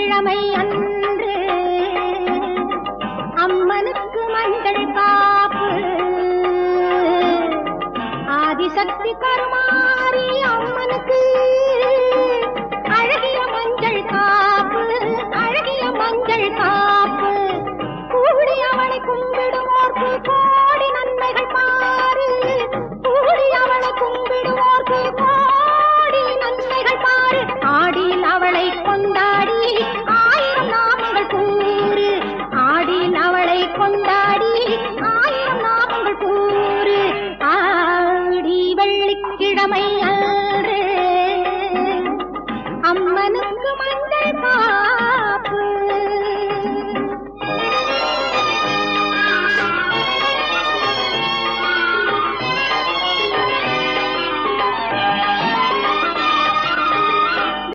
வெள்ளிக்கிழமை அன்று அம்மனுக்கு மஞ்சள் காப்பு ஆதிசக்தி கருமாரி அம்மனுக்கு அழகிய மஞ்சள் காப்பு அழகிய மஞ்சள் காப்பு கூடி அவளை கும்பிடுவோர்க்கு கோடி நன்மைகள் பாரு கூடி அவளை கும்பிடுவோர்க்கு கோடி நன்மைகள் பாரு ஆடியில் அவளை கொண்டாடி ஆயிரம் நாமங்கள் கூறு ஆடியில் அவளை கொண்டாடி ஆயிரம் நாமங்கள் கூறு ஆடி வெள்ளிக்கிழமை அன்று அம்மனுக்கு மஞ்சள் காப்பு